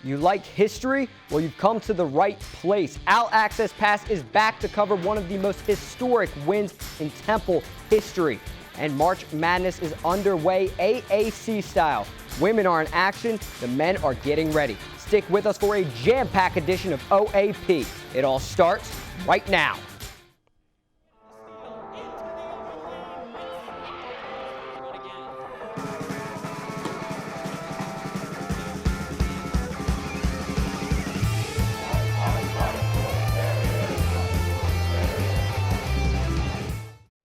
You like history? Well, you've come to the right place. OwlAccess Pass is back to cover one of the most historic wins in Temple history. And March Madness is underway AAC style. Women are in action, the men are getting ready. Stick with us for a jam-packed edition of OAP. It all starts right now.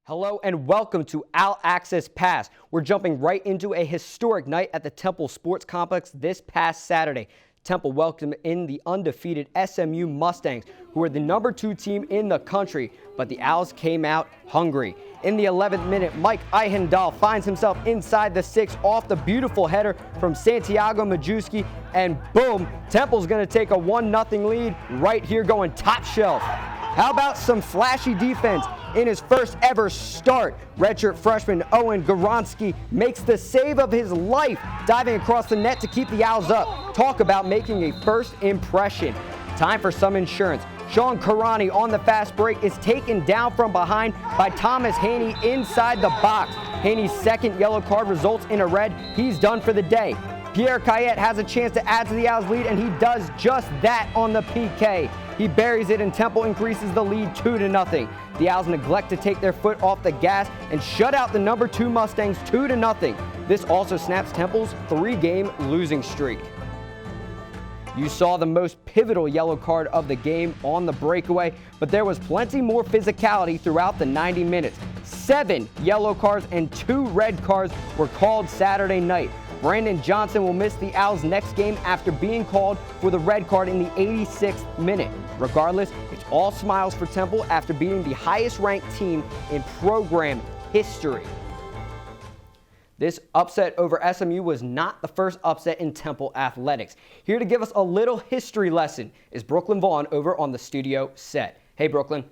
Hello and welcome to OwlAccess Pass. We're jumping right into a historic night at the Temple Sports Complex this past Saturday. Temple welcomed in the undefeated SMU Mustangs, who are the #2 team in the country, but the Owls came out hungry. In the 11th minute, Mike Eihendahl finds himself inside the 6 off the beautiful header from Santiago Majewski, and boom, Temple's going to take a 1-0 lead right here going top shelf. How about some flashy defense? In his first ever start, redshirt freshman Owen Goronski makes the save of his life, diving across the net to keep the Owls up. Talk about making a first impression. Time for some insurance. Sean Karani on the fast break is taken down from behind by Thomas Haney inside the box. Haney's second yellow card results in a red. He's done for the day. Pierre Cayette has a chance to add to the Owls' lead, and he does just that on the PK. He buries it, and Temple increases the lead 2-0. The Owls neglect to take their foot off the gas and shut out the #2 Mustangs 2-0. This also snaps Temple's 3-game losing streak. You saw the most pivotal yellow card of the game on the breakaway, but there was plenty more physicality throughout the 90 minutes. 7 yellow cards and 2 red cards were called Saturday night. Brandon Johnson will miss the Owls' next game after being called for the red card in the 86th minute. Regardless, it's all smiles for Temple after beating the highest-ranked team in program history. This upset over SMU was not the first upset in Temple athletics. Here to give us a little history lesson is Brooklyn Vaughn over on the studio set. Hey, Brooklyn.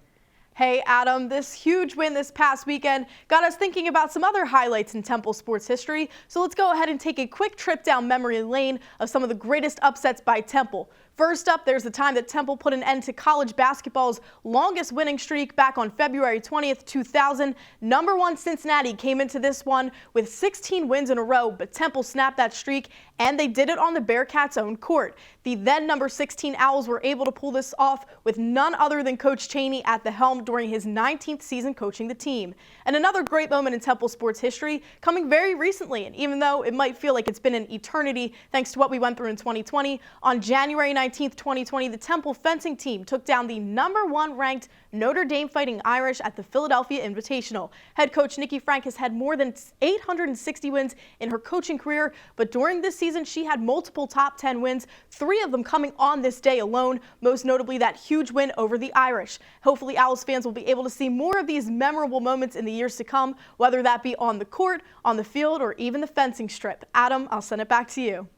Hey Adam, this huge win this past weekend got us thinking about some other highlights in Temple sports history, so let's go ahead and take a quick trip down memory lane of some of the greatest upsets by Temple. First up, there's the time that Temple put an end to college basketball's longest winning streak back on February 20th, 2000. #1 Cincinnati came into this one with 16 wins in a row, but Temple snapped that streak, and they did it on the Bearcats' own court. The then #16 Owls were able to pull this off with none other than Coach Chaney at the helm during his 19th season coaching the team. And another great moment in Temple sports history coming very recently, and even though it might feel like it's been an eternity thanks to what we went through in 2020, on January 19th, 2020, the Temple fencing team took down the #1 ranked Notre Dame Fighting Irish at the Philadelphia Invitational. Head coach Nikki Frank has had more than 860 wins in her coaching career, but during this season she had multiple top 10 wins, 3 of them coming on this day alone, most notably that huge win over the Irish. Hopefully Owls fans will be able to see more of these memorable moments in the years to come, whether that be on the court, on the field, or even the fencing strip. Adam, I'll send it back to you.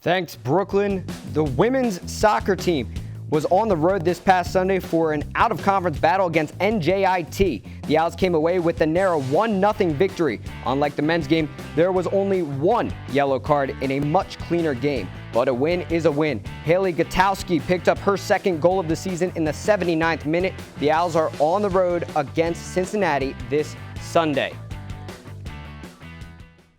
Thanks, Brooklyn. The women's soccer team was on the road this past Sunday for an out-of-conference battle against NJIT. The Owls came away with the narrow 1-0 victory. Unlike the men's game, there was only 1 yellow card in a much cleaner game. But a win is a win. Haley Gutowski picked up her second goal of the season in the 79th minute. The Owls are on the road against Cincinnati this Sunday.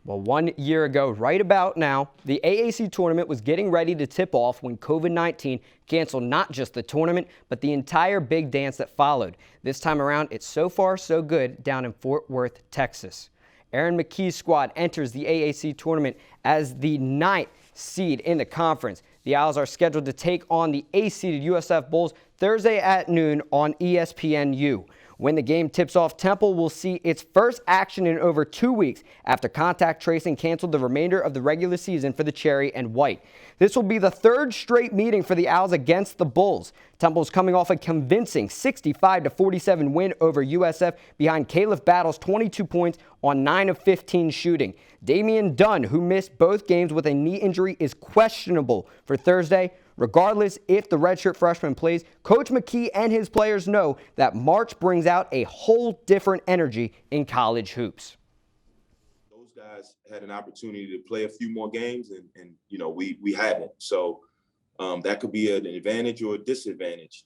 Well, 1 year ago, right about now, the AAC tournament was getting ready to tip off when COVID-19 canceled not just the tournament, but the entire big dance that followed. This time around, it's so far so good down in Fort Worth, Texas. Aaron McKee's squad enters the AAC tournament as the 9th seed in the conference. The Owls are scheduled to take on the 8th-seeded USF Bulls Thursday at noon on ESPNU. When the game tips off, Temple will see its first action in over 2 weeks after contact tracing canceled the remainder of the regular season for the Cherry and White. This will be the 3rd straight meeting for the Owls against the Bulls. Temple's coming off a convincing 65-47 win over USF behind Caleb Battle's 22 points on 9 of 15 shooting. Damian Dunn, who missed both games with a knee injury, is questionable for Thursday. Regardless if the redshirt freshman plays, Coach McKee and his players know that March brings out a whole different energy in college hoops. Those guys had an opportunity to play a few more games, and we hadn't. So that could be an advantage or a disadvantage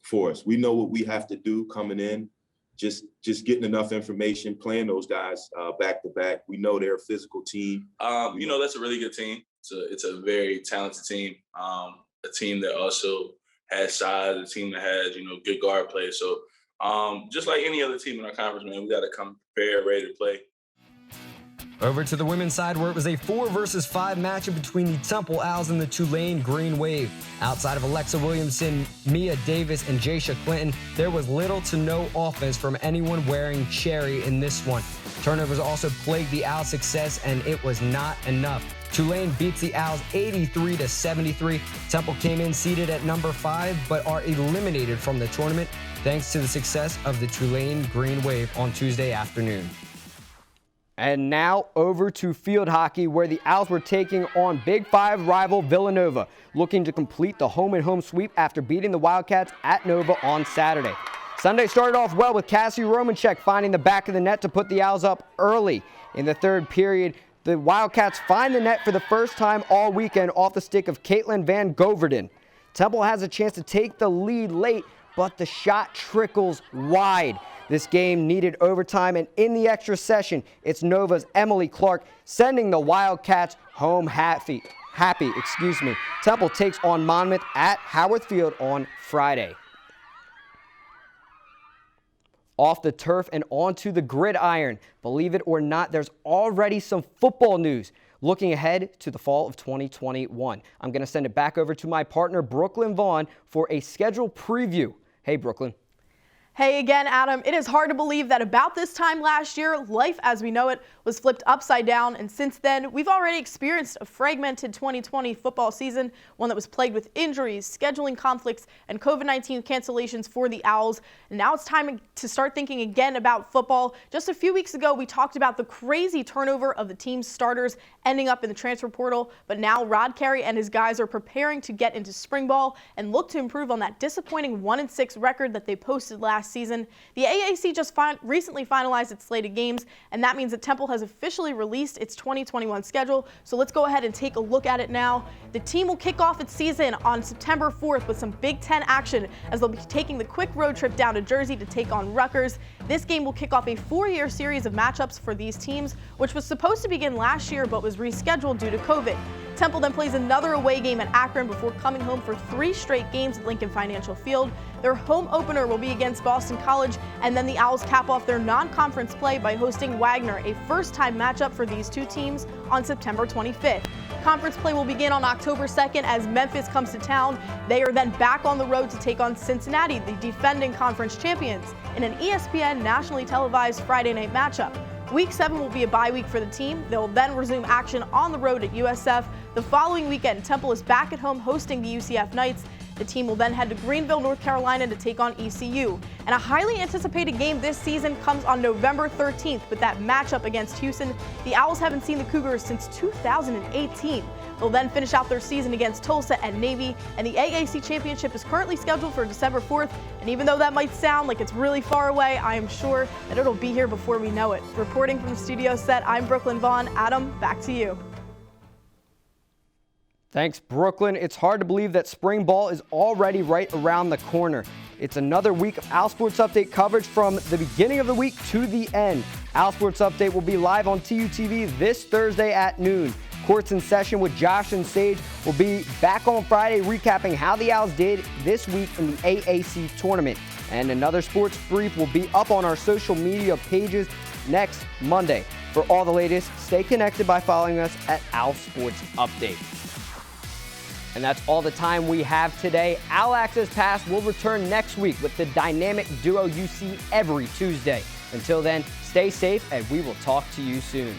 for us. We know what we have to do coming in, just getting enough information, playing those guys back to back. We know they're a physical team. That's a really good team. It's a very talented team. A team that also has size, a team that has, good guard play. So just like any other team in our conference, man, we got to come prepared, ready to play. Over to the women's side, where it was a 4 versus 5 matchup between the Temple Owls and the Tulane Green Wave. Outside of Alexa Williamson, Mia Davis, and Jaisha Clinton, there was little to no offense from anyone wearing cherry in this one. Turnovers also plagued the Owls' success, and it was not enough. Tulane beats the Owls 83-73. Temple came in seeded at number 5, but are eliminated from the tournament thanks to the success of the Tulane Green Wave on Tuesday afternoon. And now over to field hockey, where the Owls were taking on Big 5 rival Villanova, looking to complete the home-and-home sweep after beating the Wildcats at Nova on Saturday. Sunday started off well with Cassie Romanchek finding the back of the net to put the Owls up early. In the third period, the Wildcats find the net for the first time all weekend off the stick of Caitlin Van Goverden. Temple has a chance to take the lead late, but the shot trickles wide. This game needed overtime, and in the extra session, it's Nova's Emily Clark sending the Wildcats home happy. Temple takes on Monmouth at Howarth Field on Friday. Off the turf and onto the gridiron. Believe it or not, there's already some football news. Looking ahead to the fall of 2021. I'm going to send it back over to my partner, Brooklyn Vaughn, for a schedule preview. Hey, Brooklyn. Hey again, Adam. It is hard to believe that about this time last year, life as we know it was flipped upside down, and since then, we've already experienced a fragmented 2020 football season, one that was plagued with injuries, scheduling conflicts, and COVID-19 cancellations for the Owls. And now it's time to start thinking again about football. Just a few weeks ago, we talked about the crazy turnover of the team's starters ending up in the transfer portal, but now Rod Carey and his guys are preparing to get into spring ball and look to improve on that disappointing 1-6 record that they posted last season. The AAC just recently finalized its slate of games, and that means that Temple has officially released its 2021 schedule. So let's go ahead and take a look at it now. The team will kick off its season on September 4th with some Big Ten action, as they'll be taking the quick road trip down to Jersey to take on Rutgers. This game will kick off a 4-year series of matchups for these teams, which was supposed to begin last year but was rescheduled due to COVID. Temple then plays another away game at Akron before coming home for 3 straight games at Lincoln Financial Field. Their home opener will be against Boston College, and then the Owls cap off their non-conference play by hosting Wagner, a first-time matchup for these two teams, on September 25th. Conference play will begin on October 2nd as Memphis comes to town. They are then back on the road to take on Cincinnati, the defending conference champions, in an ESPN nationally televised Friday night matchup. Week 7 will be a bye week for the team. They'll then resume action on the road at USF. The following weekend, Temple is back at home hosting the UCF Knights. The team will then head to Greenville, North Carolina to take on ECU. And a highly anticipated game this season comes on November 13th with that matchup against Houston. The Owls haven't seen the Cougars since 2018. They'll then finish out their season against Tulsa and Navy, and the AAC Championship is currently scheduled for December 4th. And even though that might sound like it's really far away, I am sure that it'll be here before we know it. Reporting from the studio set, I'm Brooklyn Vaughn. Adam, back to you. Thanks, Brooklyn. It's hard to believe that spring ball is already right around the corner. It's another week of Owl Sports Update coverage from the beginning of the week to the end. Owl Sports Update will be live on TUTV this Thursday at noon. Courts in Session with Josh and Sage will be back on Friday recapping how the Owls did this week in the AAC tournament. And another sports brief will be up on our social media pages next Monday. For all the latest, stay connected by following us at Owl Sports Update. And that's all the time we have today. OwlAccess Pass will return next week with the dynamic duo you see every Tuesday. Until then, stay safe, and we will talk to you soon.